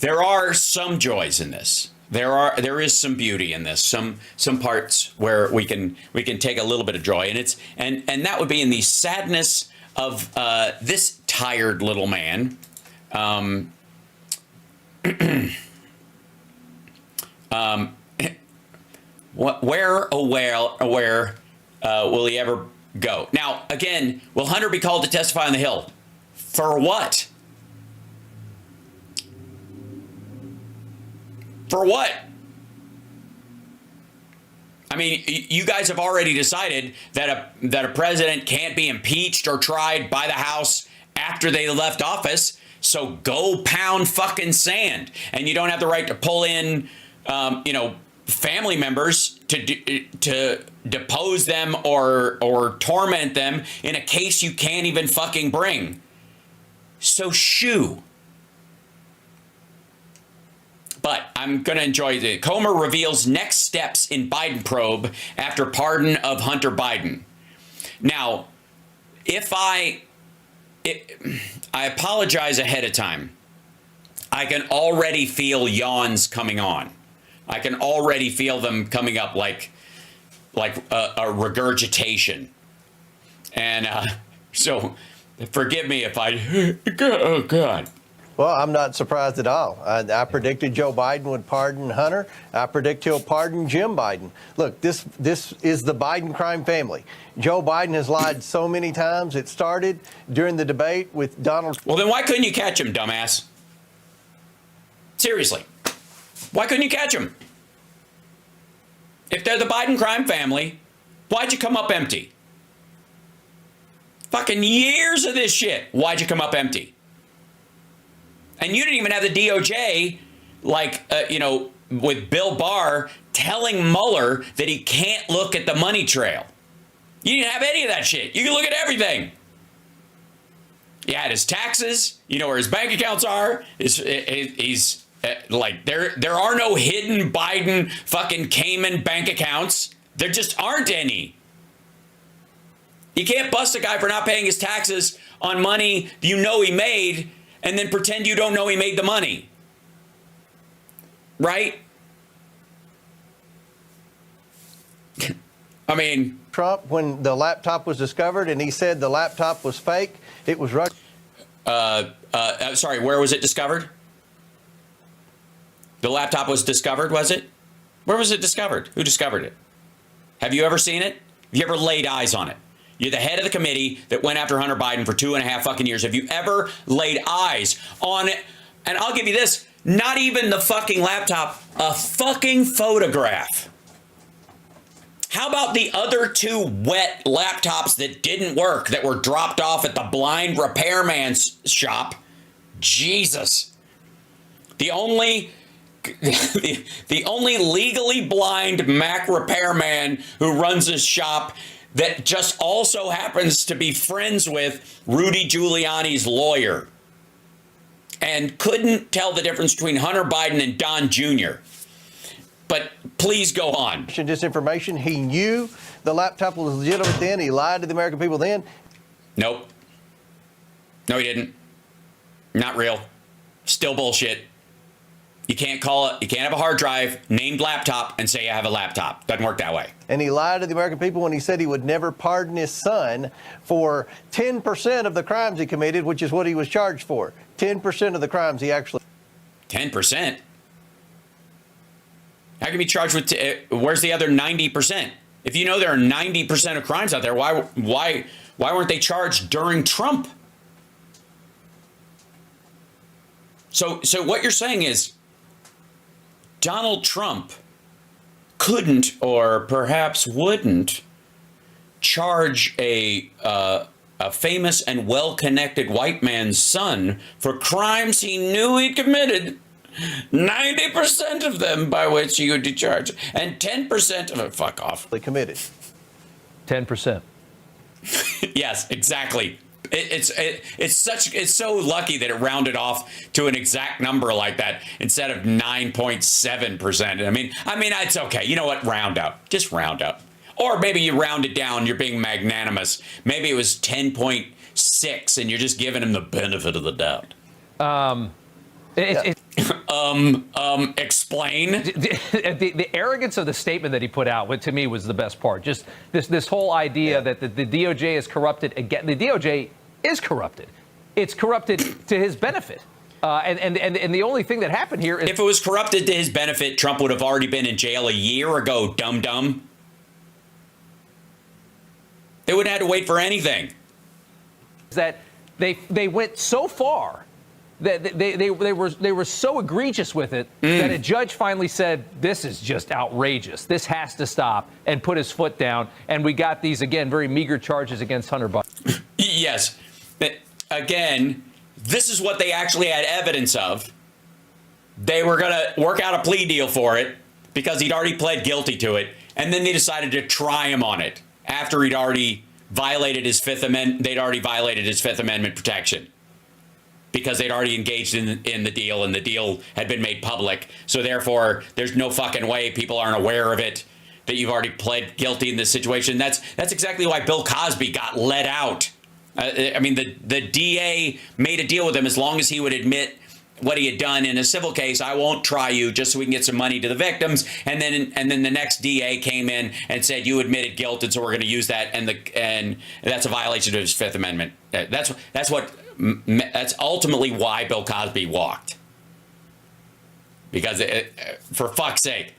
there are some joys in this. There is some beauty in this. Some parts where we can take a little bit of joy, and that would be in the sadness of this tired little man. Where will he ever go? Now, again, will Hunter be called to testify on the Hill? For what? For what? I mean, you guys have already decided that a president can't be impeached or tried by the House after they left office. So go pound fucking sand, and you don't have the right to pull in, family members to depose them or torment them in a case you can't even fucking bring. So shoo. But I'm going to enjoy it. Comer reveals next steps in Biden probe after pardon of Hunter Biden. Now, I apologize ahead of time. I can already feel yawns coming on. I can already feel them coming up like a regurgitation. And so forgive me if oh God. Well, I'm not surprised at all. I predicted Joe Biden would pardon Hunter. I predict he'll pardon Jim Biden. Look, this is the Biden crime family. Joe Biden has lied so many times. It started during the debate with Donald. Well, then why couldn't you catch him, dumbass? Seriously. Why couldn't you catch him? If they're the Biden crime family, why'd you come up empty? Fucking years of this shit. Why'd you come up empty? And you didn't even have the DOJ, with Bill Barr telling Mueller that he can't look at the money trail. You didn't have any of that shit. You can look at everything. You had his taxes. You know where his bank accounts are. He's there are no hidden Biden fucking Cayman bank accounts. There just aren't any. You can't bust a guy for not paying his taxes on money you know he made and then pretend you don't know he made the money. Right? I mean, Trump, when the laptop was discovered and he said the laptop was fake, it was Russian. Sorry, where was it discovered? The laptop was discovered, was it? Where was it discovered? Who discovered it? Have you ever seen it? Have you ever laid eyes on it? You're the head of the committee that went after Hunter Biden for 2.5 fucking years. Have you ever laid eyes on it? And I'll give you this, not even the fucking laptop, a fucking photograph. How about the other 2 wet laptops that didn't work that were dropped off at the blind repairman's shop? Jesus. The only legally blind Mac repairman who runs his shop that just also happens to be friends with Rudy Giuliani's lawyer and couldn't tell the difference between Hunter Biden and Don Jr. But please go on. Disinformation. He knew the laptop was legitimate then. He lied to the American people then. Nope. No, he didn't. Not real. Still bullshit. You can't call it, you can't have a hard drive named laptop and say I have a laptop. Doesn't work that way. And he lied to the American people when he said he would never pardon his son for 10% of the crimes he committed, which is what he was charged for. 10% of the crimes he actually. 10%? How can you be charged with, where's the other 90%? If you know there are 90% of crimes out there, why weren't they charged during Trump? So what you're saying is, Donald Trump couldn't, or perhaps wouldn't, charge a famous and well-connected white man's son for crimes he knew he committed, 90% of them by which he would be charged, and 10% of it, fuck off. Committed. 10%. Yes, exactly. It's so lucky that it rounded off to an exact number like that instead of 9.7%. I mean, it's okay. You know what? Round up. Just round up. Or maybe you round it down. You're being magnanimous. Maybe it was 10.6 and you're just giving him the benefit of the doubt. Explain. The arrogance of the statement that he put out, what to me was the best part. Just this whole idea that the DOJ is corrupted. Again, the DOJ is corrupted. It's corrupted to his benefit. And the only thing that happened here is, if it was corrupted to his benefit, Trump would have already been in jail a year ago, dum-dum. They wouldn't have to wait for anything. That they went so far that they were so egregious with it that a judge finally said, this is just outrageous. This has to stop, and put his foot down. And we got these, again, very meager charges against Hunter Biden. Yes. But again, this is what they actually had evidence of. They were going to work out a plea deal for it because he'd already pled guilty to it. And then they decided to try him on it after he'd already violated his Fifth Amendment. They'd already violated his Fifth Amendment protection because they'd already engaged in the deal, and the deal had been made public. So therefore, there's no fucking way people aren't aware of it, that you've already pled guilty in this situation. That's exactly why Bill Cosby got let out. I mean, the DA made a deal with him as long as he would admit what he had done in a civil case. I won't try you just so we can get some money to the victims. And then the next DA came in and said, you admitted guilt, and so we're going to use that. And that's a violation of his Fifth Amendment. That's ultimately why Bill Cosby walked. Because for fuck's sake.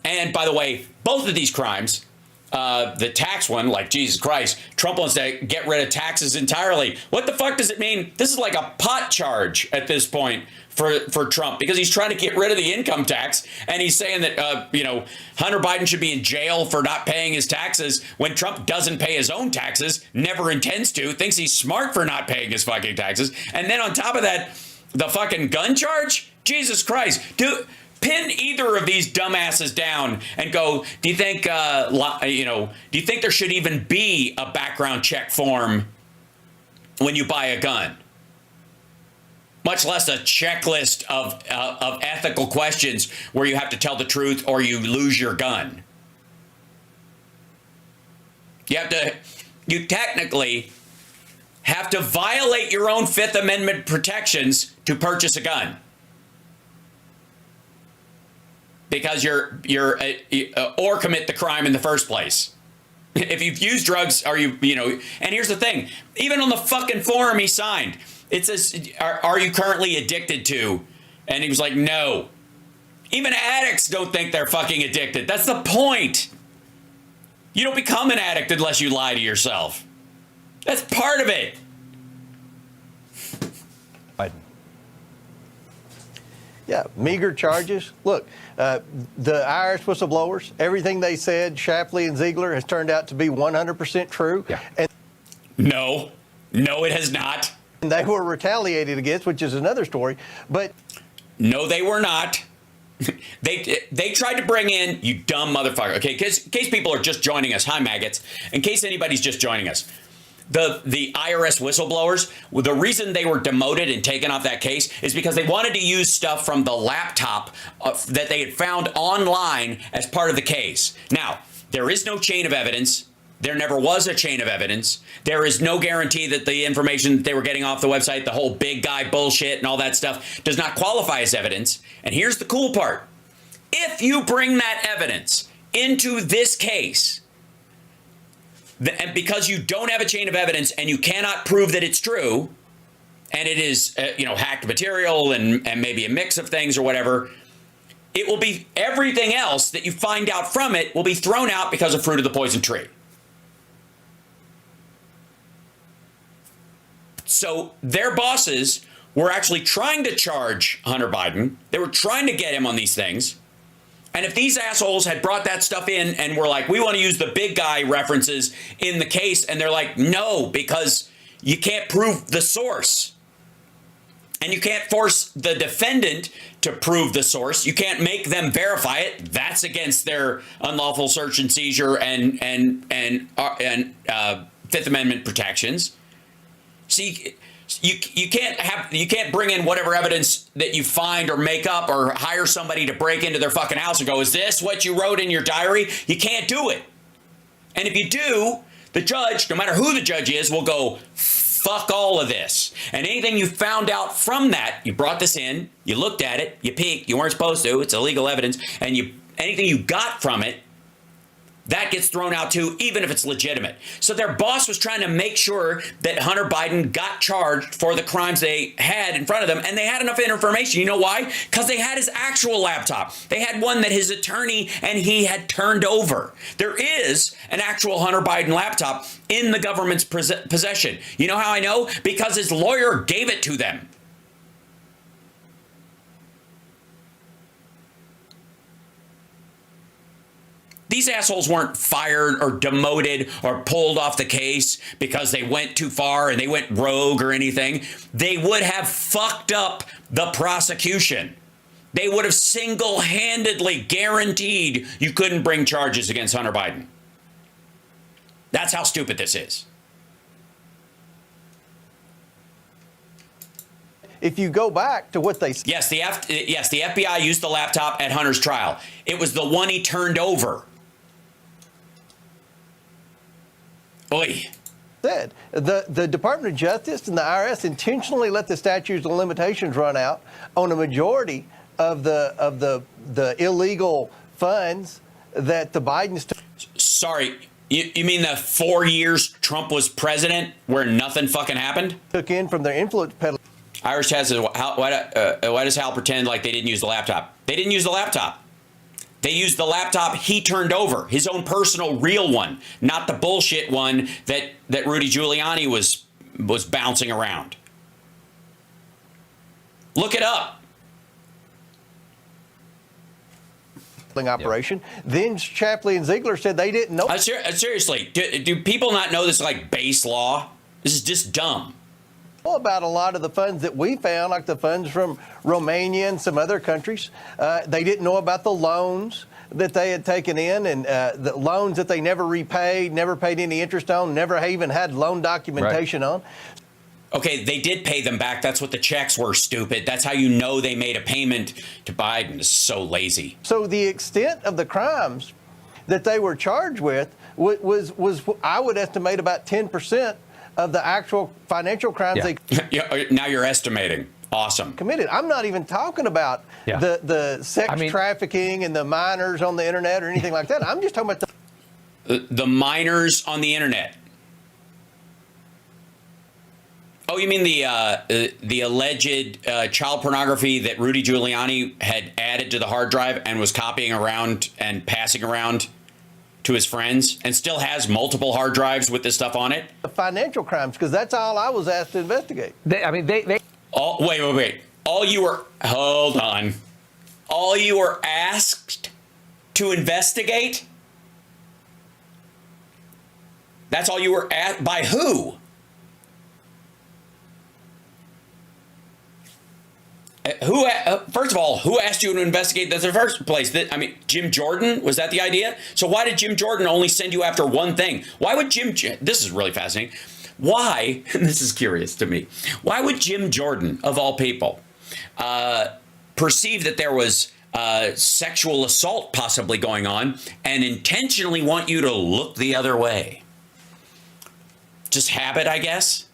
And by the way, both of these crimes, the tax one, like Jesus Christ, Trump wants to get rid of taxes entirely. What the fuck does it mean? This is like a pot charge at this point for Trump, because he's trying to get rid of the income tax, and he's saying that Hunter Biden should be in jail for not paying his taxes when Trump doesn't pay his own taxes, never intends to, thinks he's smart for not paying his fucking taxes, and then on top of that, the fucking gun charge? Jesus Christ, pin either of these dumbasses down and go, do you think there should even be a background check form when you buy a gun? Much less a checklist of ethical questions where you have to tell the truth or you lose your gun. You technically have to violate your own Fifth Amendment protections to purchase a gun. Because or commit the crime in the first place. If you've used drugs, and here's the thing, even on the fucking form he signed, it says, are you currently addicted to? And he was like, no. Even addicts don't think they're fucking addicted. That's the point. You don't become an addict unless you lie to yourself. That's part of it. Biden. Yeah, meager charges. Look, the IRS whistleblowers, everything they said, Shapley and Ziegler, has turned out to be 100% true. Yeah. And No, it has not. they were retaliated against, which is another story. But no, they were not. They tried to bring in, you dumb motherfucker. Okay, in case people are just joining us. Hi, maggots. In case anybody's just joining us. The IRS whistleblowers, the reason they were demoted and taken off that case is because they wanted to use stuff from the laptop that they had found online as part of the case. Now, there is no chain of evidence. There never was a chain of evidence. There is no guarantee that the information that they were getting off the website, the whole big guy bullshit and all that stuff, does not qualify as evidence. And here's the cool part. If you bring that evidence into this case, and because you don't have a chain of evidence and you cannot prove that it's true, and it is hacked material and maybe a mix of things or whatever, it will be, everything else that you find out from it will be thrown out because of fruit of the poison tree. So their bosses were actually trying to charge Hunter Biden. They were trying to get him on these things. And if these assholes had brought that stuff in and were like, we want to use the big guy references in the case, and they're like, no, because you can't prove the source. And you can't force the defendant to prove the source. You can't make them verify it. That's against their unlawful search and seizure and Fifth Amendment protections. See, you can't bring in whatever evidence that you find or make up or hire somebody to break into their fucking house and go, is this what you wrote in your diary? You can't do it. And if you do, the judge, no matter who the judge is, will go, fuck all of this. And anything you found out from that, you brought this in, you looked at it, you peeked, you weren't supposed to, it's illegal evidence, and anything you got from it, that gets thrown out too, even if it's legitimate. So their boss was trying to make sure that Hunter Biden got charged for the crimes they had in front of them, and they had enough information. You know why? Because they had his actual laptop. They had one that his attorney and he had turned over. There is an actual Hunter Biden laptop in the government's possession. You know how I know? Because his lawyer gave it to them. These assholes weren't fired or demoted or pulled off the case because they went too far and they went rogue or anything. They would have fucked up the prosecution. They would have single-handedly guaranteed you couldn't bring charges against Hunter Biden. That's how stupid this is. If you go back to what they Yes, the FBI used the laptop at Hunter's trial. It was the one he turned over. Oy. said, the Department of Justice and the IRS intentionally let the statutes of limitations run out on a majority of the illegal funds that the Bidens took. Sorry, you mean the 4 years Trump was president where nothing fucking happened? Took in from their influence peddling. Irish has why does Hal pretend like they didn't use the laptop? They didn't use the laptop. They used the laptop he turned over, his own personal real one, not the bullshit one that Rudy Giuliani was bouncing around. Look it up. Operation. Then Shapley and Ziegler said they didn't know. Seriously, do people not know this is like base law? This is just dumb. About a lot of the funds that we found, like the funds from Romania and some other countries. They didn't know about the loans that they had taken in, and the loans that they never repaid, never paid any interest on, never even had loan documentation on. Okay, they did pay them back. That's what the checks were, stupid. That's how you know they made a payment to Biden. It's so lazy. So the extent of the crimes that they were charged with was I would estimate, about 10% of the actual financial crimes they now you're estimating. Awesome. committed. I'm not even talking about the sex trafficking and the minors on the internet or anything like that. I'm just talking about the minors on the internet. Oh, you mean the alleged child pornography that Rudy Giuliani had added to the hard drive and was copying around and passing around to his friends, and still has multiple hard drives with this stuff on it? the financial crimes, because that's all I was asked to investigate. They Wait. Hold on. All you were asked to investigate? That's all you were asked? By who? First of all, who asked you to investigate this in the first place? Jim Jordan? Was that the idea? So why did Jim Jordan only send you after one thing? Why would this is really fascinating. Why, and this is curious to me, why would Jim Jordan, of all people, perceive that there was sexual assault possibly going on and intentionally want you to look the other way? Just habit, I guess?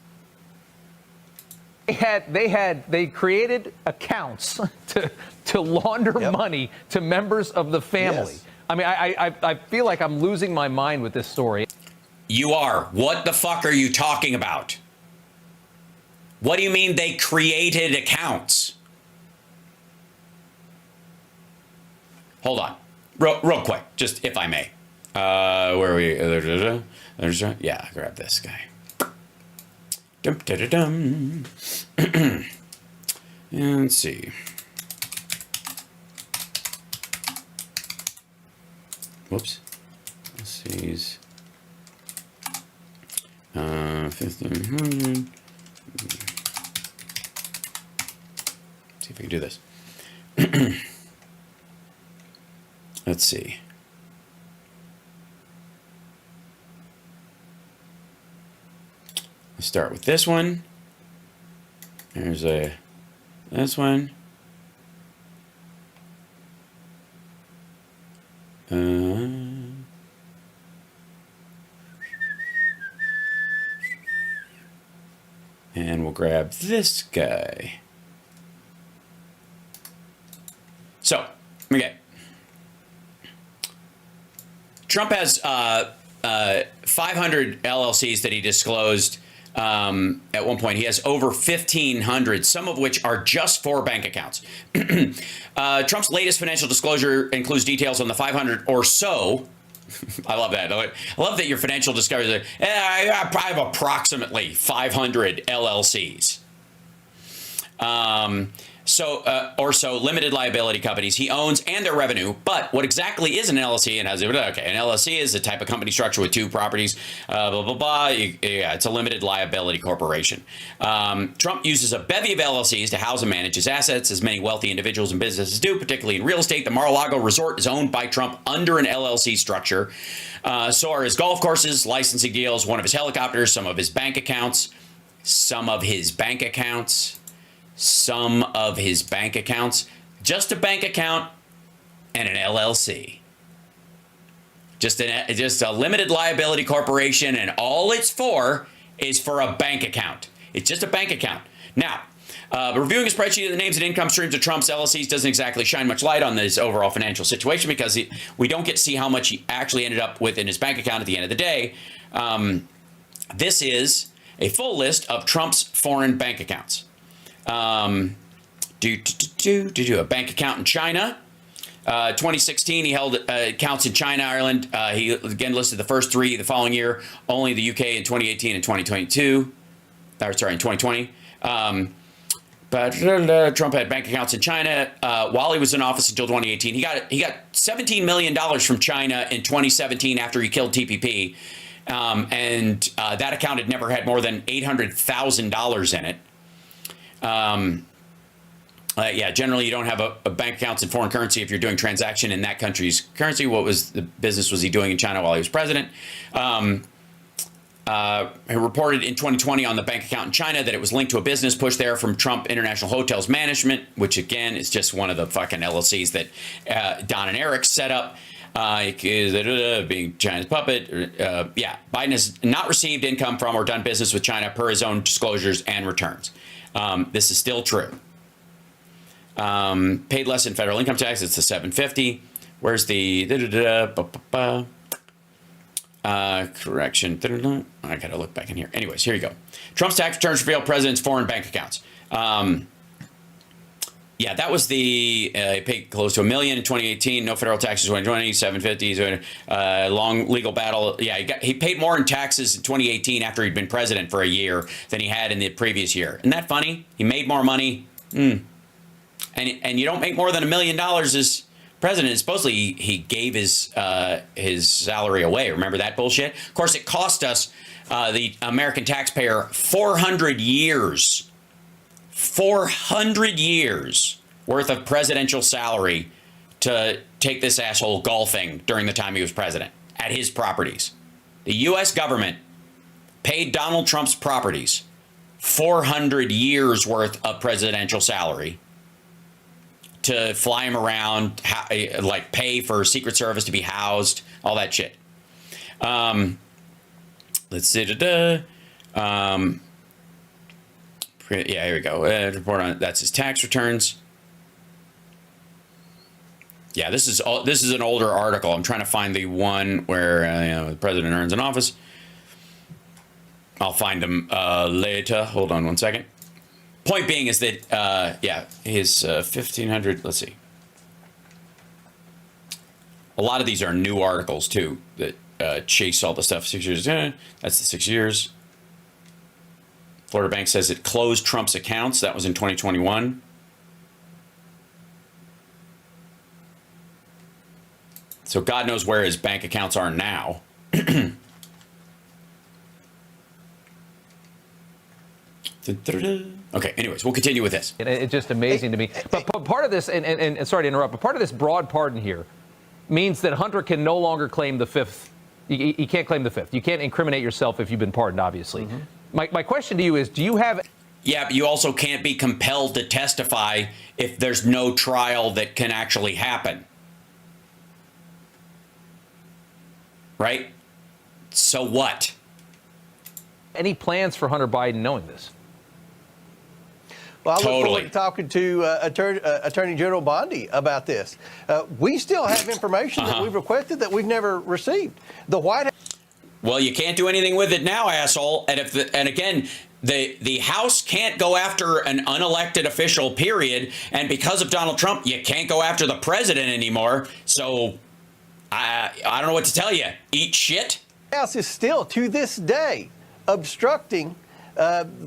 They created accounts to launder money to members of the family. Yes. I feel like I'm losing my mind with this story. You are. What the fuck are you talking about? What do you mean they created accounts? Hold on. Real quick, just if I may. Where are we? Yeah, grab this guy. Dum. And let's see. Whoops. Let's see. 1500. See if we can do this. Let's see. Let's start with this one. There's this one. grab this guy. So, okay. Trump has 500 LLCs that he disclosed at one point. He has over 1,500, some of which are just for bank accounts. Trump's latest financial disclosure includes details on the 500 or so. I love that. I love that your financial discoveries are, I have approximately 500 LLCs. Or so limited liability companies he owns and their revenue. But what exactly is an LLC? And an LLC is a type of company structure with two properties. Blah blah blah. Yeah, it's a limited liability corporation. Trump uses a bevy of LLCs to house and manage his assets, as many wealthy individuals and businesses do, particularly in real estate. The Mar-a-Lago resort is owned by Trump under an LLC structure. So are his golf courses, licensing deals, one of his helicopters, some of his bank accounts. Just a bank account and an LLC. Just a limited liability corporation, and all it's for is for a bank account. It's just a bank account. Now, reviewing a spreadsheet of the names and income streams of Trump's LLCs doesn't exactly shine much light on his overall financial situation, because we don't get to see how much he actually ended up with in his bank account at the end of the day. This is a full list of Trump's foreign bank accounts. A bank account in China. 2016, he held accounts in China, Ireland. He again listed the first three the following year, only the UK in 2018 and 2022. In 2020. But Trump had bank accounts in China while he was in office until 2018. He got $17 million from China in 2017 after he killed TPP. And that account had never had more than $800,000 in it. Generally you don't have a bank accounts in foreign currency if you're doing transaction in that country's currency. What was the business was he doing in China while he was president? He reported in 2020 on the bank account in China that it was linked to a business push there from Trump International Hotels Management, which again is just one of the fucking LLCs that Don and Eric set up. Being China's puppet. Biden has not received income from or done business with China per his own disclosures and returns. This is still true. Paid less in federal income tax. It's the 750. Where's the correction? I got to look back in here. Anyways, here you go. Trump's tax returns reveal president's foreign bank accounts. That was the he paid close to $1 million in 2018. No federal taxes 2020. 750. Long legal battle. Yeah, he paid more in taxes in 2018 after he'd been president for a year than he had in the previous year. Isn't that funny? He made more money. And you don't make more than $1 million as president. Supposedly he gave his salary away. Remember that bullshit? Of course, it cost us the American taxpayer 400 years. 400 years worth of presidential salary to take this asshole golfing during the time he was president at his properties. The U.S. government paid Donald Trump's properties 400 years worth of presidential salary to fly him around, like pay for Secret Service to be housed, all that shit. Let's see. Yeah, here we go. Report on that's his tax returns. Yeah, this is an older article. I'm trying to find the one where the president earns in office. I'll find them later. Hold on one second. Point being is that his 1,500. Let's see. A lot of these are new articles too that chase all the stuff. 6 years. That's the 6 years. Florida Bank says it closed Trump's accounts. That was in 2021. So God knows where his bank accounts are now. Okay, anyways, we'll continue with this. And it's just amazing to me. But part of this, and sorry to interrupt, but part of this broad pardon here means that Hunter can no longer claim the fifth. You can't claim the fifth. You can't incriminate yourself if you've been pardoned, obviously. Mm-hmm. My question to you is, do you have... Yeah, but you also can't be compelled to testify if there's no trial that can actually happen. Right? So what? Any plans for Hunter Biden knowing this? Well, I look Totally. forward to talking to Attorney General Bondi about this. We still have information that we've requested that we've never received. The White House. Well, you can't do anything with it now, asshole. And again, the House can't go after an unelected official, period. And because of Donald Trump, you can't go after the president anymore. So I don't know what to tell you. Eat shit. The House is still, to this day, obstructing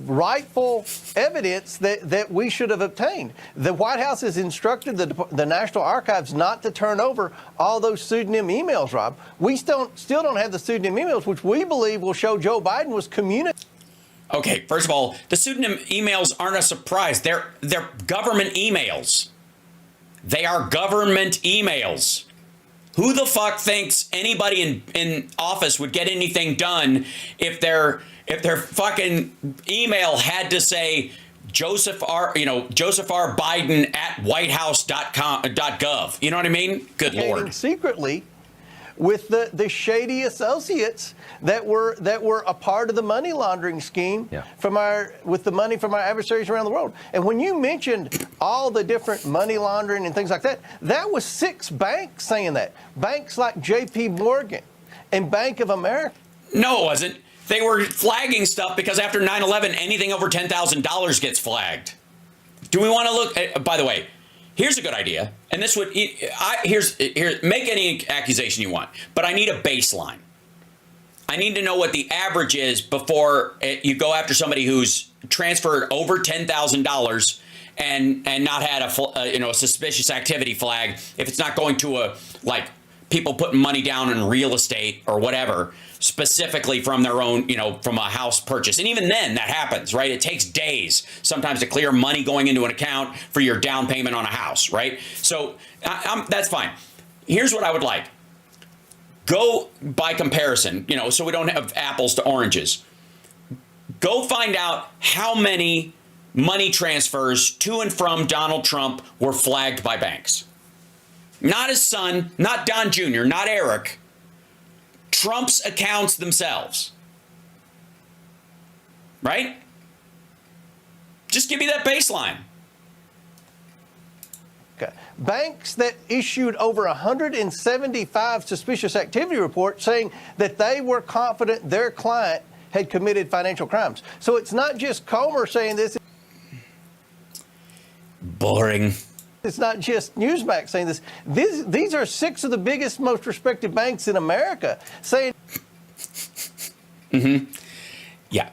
rightful evidence that we should have obtained. The White House has instructed the National Archives not to turn over all those pseudonym emails, Rob. We still don't have the pseudonym emails, which we believe will show Joe Biden was communicating. Okay, first of all, the pseudonym emails aren't a surprise. They're government emails. They are government emails. Who the fuck thinks anybody in office would get anything done if their fucking email had to say Joseph R. Biden at whitehouse.gov? You know what I mean? Good Lord. Secretly with the shady associates that were a part of the money laundering scheme with the money from our adversaries around the world. And when you mentioned all the different money laundering and things like that, that was 6 banks saying that. Banks like J.P. Morgan and Bank of America. No, it wasn't. They were flagging stuff because after 9/11, anything over $10,000 gets flagged. Do we want to look? By the way, here's a good idea, and this would make any accusation you want, but I need a baseline. I need to know what the average is before you go after somebody who's transferred over $10,000 and not had a suspicious activity flag. If it's not going to people putting money down in real estate or whatever, specifically from their own, from a house purchase. And even then that happens, right? It takes days sometimes to clear money going into an account for your down payment on a house, right? So that's fine. Here's what I would like. Go by comparison, so we don't have apples to oranges. Go find out how many money transfers to and from Donald Trump were flagged by banks. Not his son, not Don Jr., not Eric. Trump's accounts themselves. Right? Just give me that baseline. Okay. Banks that issued over 175 suspicious activity reports saying that they were confident their client had committed financial crimes. So it's not just Comer saying this. Boring. It's not just Newsmax saying this. These are 6 of the biggest, most respected banks in America saying. Yeah.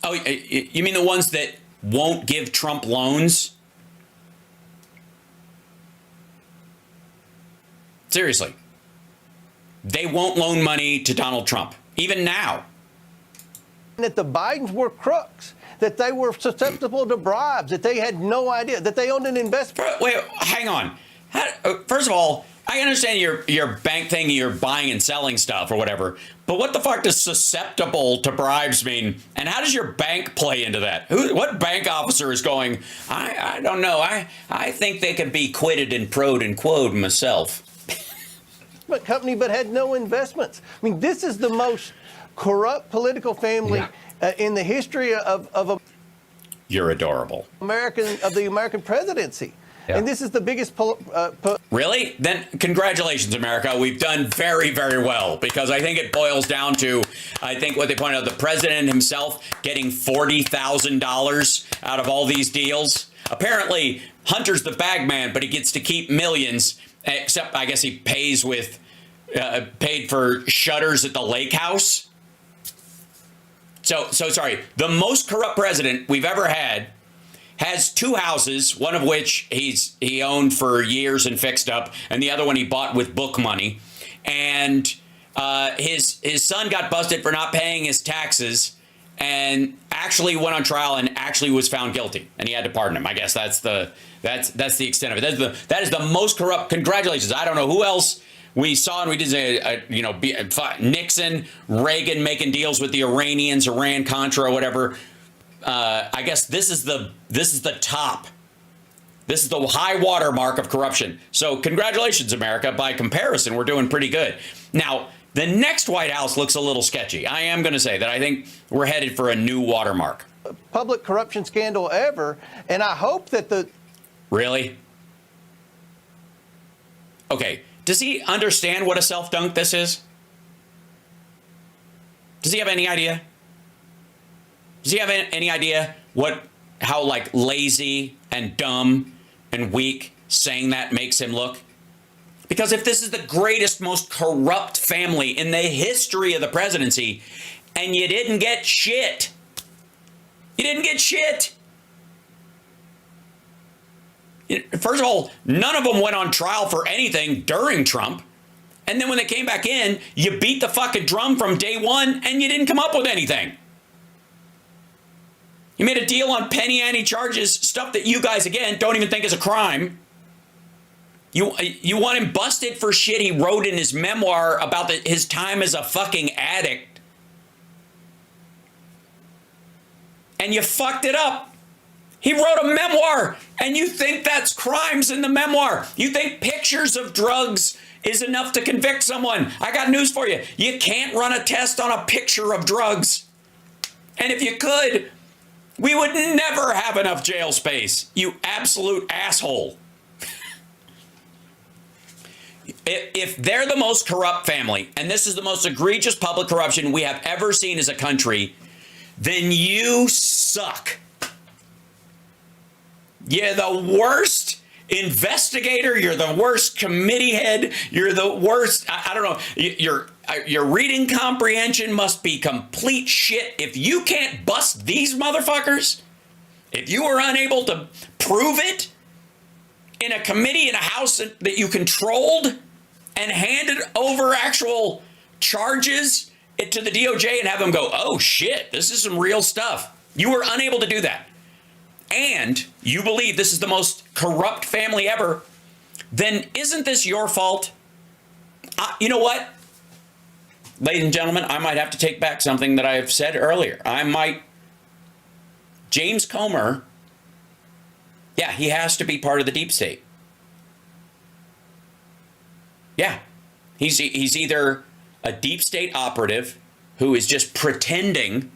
Oh, you mean the ones that won't give Trump loans? Seriously. They won't loan money to Donald Trump, even now. That the Bidens were crooks, that they were susceptible to bribes, that they had no idea, that they owned an investment. Wait, hang on. First of all, I understand your bank thing, you're buying and selling stuff or whatever, but what the fuck does susceptible to bribes mean? And how does your bank play into that? What bank officer is going, I don't know, I think they could be quitted and proed and quoed myself. Company, but had no investments. I mean, this is the most corrupt political family in the history of You're adorable. the American presidency. Yeah. And this is the biggest Really? Then congratulations, America. We've done very, very well, because I think it boils down to, I think what they pointed out, the president himself getting $40,000 out of all these deals. Apparently, Hunter's the bag man, but he gets to keep millions, except I guess he pays with paid for shutters at the lake house. So sorry, the most corrupt president we've ever had has 2 houses, one of which he owned for years and fixed up, and the other one he bought with book money. And his son got busted for not paying his taxes, and actually went on trial and actually was found guilty, and he had to pardon him. I guess that's the extent of it. That is the most corrupt. Congratulations. I don't know who else we saw, and we did say, Nixon, Reagan making deals with the Iranians, Iran Contra or whatever. I guess this is the top. This is the high water mark of corruption. So congratulations, America. By comparison, we're doing pretty good. Now, the next White House looks a little sketchy. I am going to say that I think we're headed for a new watermark. public corruption scandal ever. And I hope that the Really? Okay. Does he understand what a self-dunk this is? Does he have any idea? Does he have any idea how like lazy and dumb and weak saying that makes him look? Because if this is the greatest, most corrupt family in the history of the presidency, and you didn't get shit, you didn't get shit. First of all, none of them went on trial for anything during Trump. And then when they came back in, you beat the fucking drum from day one and you didn't come up with anything. You made a deal on penny ante charges, stuff that you guys, again, don't even think is a crime. You want him busted for shit he wrote in his memoir about his time as a fucking addict. And you fucked it up. He wrote a memoir, and you think that's crimes in the memoir. You think pictures of drugs is enough to convict someone. I got news for you. You can't run a test on a picture of drugs. And if you could, we would never have enough jail space, you absolute asshole. If they're the most corrupt family, and this is the most egregious public corruption we have ever seen as a country, then you suck. You're the worst investigator. You're the worst committee head. You're the worst. I don't know. Your reading comprehension must be complete shit. If you can't bust these motherfuckers, if you were unable to prove it in a committee in a house that you controlled and handed over actual charges to the DOJ and have them go, oh shit, this is some real stuff. You were unable to do that. And you believe this is the most corrupt family ever, then isn't this your fault? You know what? Ladies and gentlemen, I might have to take back something that I've said earlier. James Comer, yeah, he has to be part of the deep state. Yeah, he's either a deep state operative who is just pretending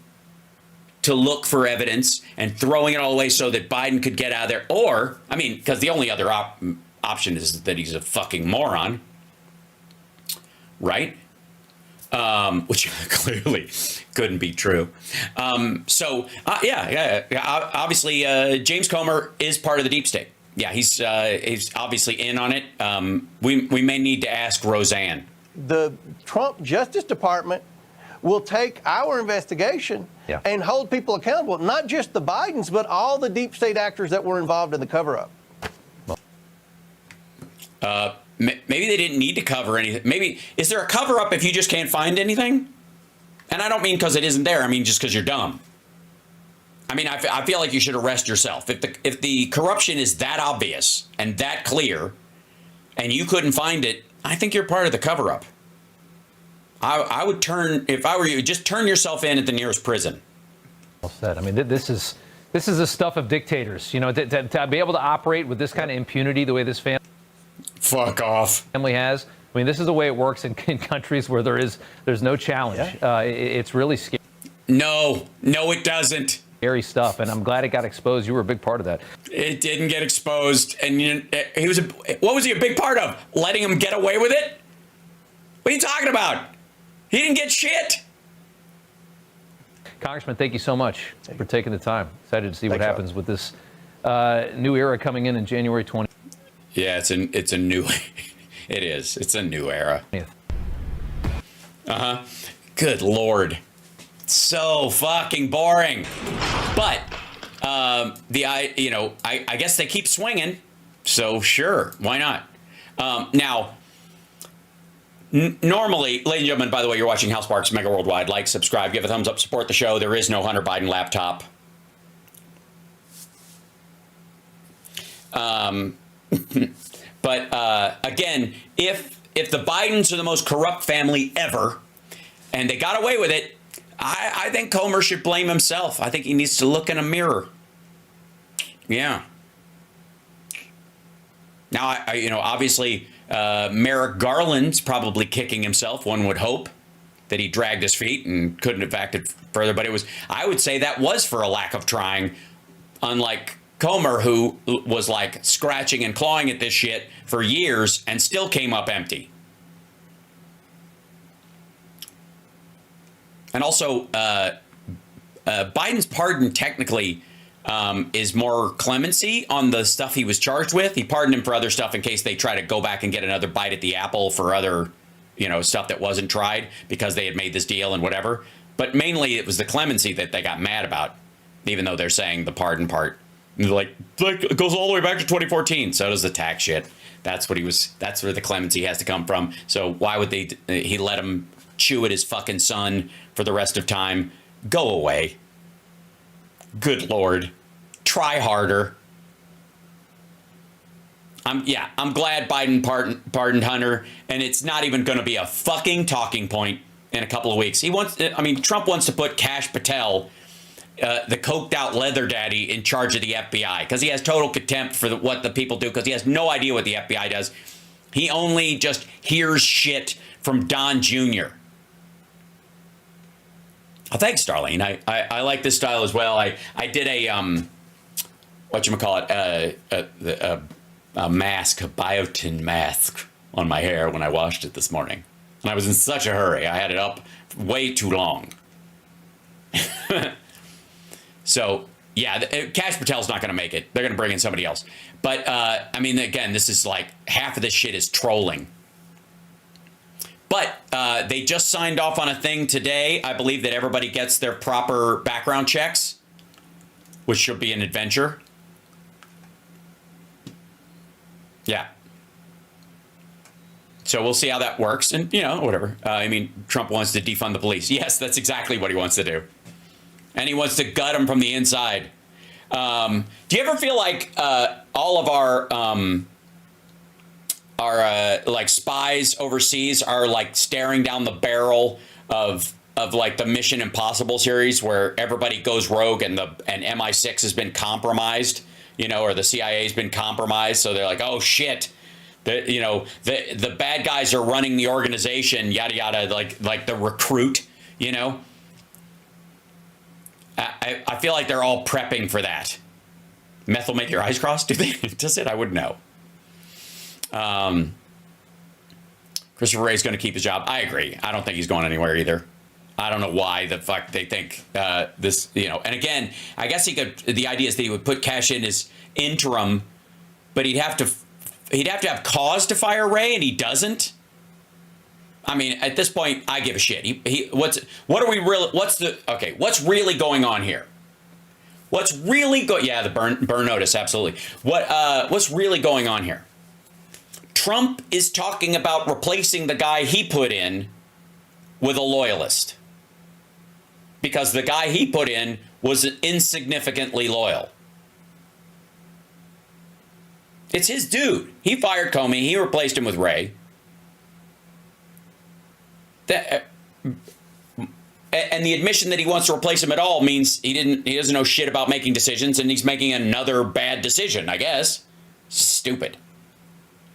to look for evidence and throwing it all away so that Biden could get out of there. Or, I mean, because the only other option is that he's a fucking moron, right? Which clearly couldn't be true. Obviously, James Comer is part of the deep state. Yeah, he's obviously in on it. We may need to ask Roseanne. The Trump Justice Department will take our investigation and hold people accountable, not just the Bidens, but all the deep state actors that were involved in the cover-up. Maybe they didn't need to cover anything. Maybe, is there a cover-up if you just can't find anything? And I don't mean because it isn't there. I mean just because you're dumb. I mean, I feel like you should arrest yourself. If the corruption is that obvious and that clear and you couldn't find it, I think you're part of the cover-up. I would if I were you, just turn yourself in at the nearest prison. Well said. I mean, this is the stuff of dictators. You know, to be able to operate with this kind of impunity the way this family fuck off family has. I mean, this is the way it works in countries where there's no challenge. Yeah. It's really scary. No, it doesn't. Scary stuff, and I'm glad it got exposed. You were a big part of that. It didn't get exposed, and what was he a big part of? Letting him get away with it? What are you talking about? He didn't get shit. Congressman, thank you so much for taking the time. Excited to see what happens with this new era coming in January 20th. Yeah, it's a new. It is. It's a new era. Good Lord. So fucking boring. But I guess they keep swinging. So sure, why not? Now, normally, ladies and gentlemen, by the way, you're watching House Sparks Mega Worldwide. Like, subscribe, give a thumbs up, support the show. There is no Hunter Biden laptop. But again, if the Bidens are the most corrupt family ever, and they got away with it, I think Comer should blame himself. I think he needs to look in a mirror. Yeah. Now, obviously, Merrick Garland's probably kicking himself, one would hope. that he dragged his feet and couldn't have acted further. But I would say that was for a lack of trying, unlike Comer, who was like scratching and clawing at this shit for years and still came up empty. And also, Biden's pardon technically is more clemency on the stuff he was charged with. He pardoned him for other stuff in case they try to go back and get another bite at the apple for other, stuff that wasn't tried because they had made this deal and whatever. But mainly it was the clemency that they got mad about, even though they're saying the pardon part. Like it goes all the way back to 2014. So does the tax shit. That's where the clemency has to come from. So why would he let him chew at his fucking son for the rest of time? Go away. Good Lord. Try harder. I'm glad Biden pardoned Hunter, and it's not even going to be a fucking talking point in a couple of weeks. Trump wants to put Kash Patel, the coked out leather daddy, in charge of the FBI because he has total contempt for what the people do because he has no idea what the FBI does. He only just hears shit from Don Jr. Oh, thanks, Darlene. I like this style as well. I did a mask, a biotin mask on my hair when I washed it this morning. And I was in such a hurry. I had it up way too long. So, yeah, Kash Patel's not going to make it. They're going to bring in somebody else. But, again, this is like half of this shit is trolling. But they just signed off on a thing today. I believe that everybody gets their proper background checks, which should be an adventure. Yeah. So we'll see how that works. And, whatever. Trump wants to defund the police. Yes, that's exactly what he wants to do. And he wants to gut them from the inside. Do you ever feel like all of our like spies overseas are like staring down the barrel of like the Mission Impossible series where everybody goes rogue and MI6 has been compromised, or the CIA has been compromised. So they're like, oh shit, the bad guys are running the organization, yada yada, like the recruit, I feel like they're all prepping for that. Meth will make your eyes cross. Does it? I wouldn't know. Christopher Wray's going to keep his job. I agree. I don't think he's going anywhere either. I don't know why the fuck they think this, And again, I guess the idea is that he would put Kash in as interim, but he'd have to have cause to fire Wray, and he doesn't. At this point, I give a shit. What's really going on here? The burn notice, absolutely. What's really going on here? Trump is talking about replacing the guy he put in with a loyalist because the guy he put in was insignificantly loyal. It's his dude. He fired Comey. He replaced him with Wray. And the admission that he wants to replace him at all means he doesn't know shit about making decisions, and he's making another bad decision, I guess. Stupid.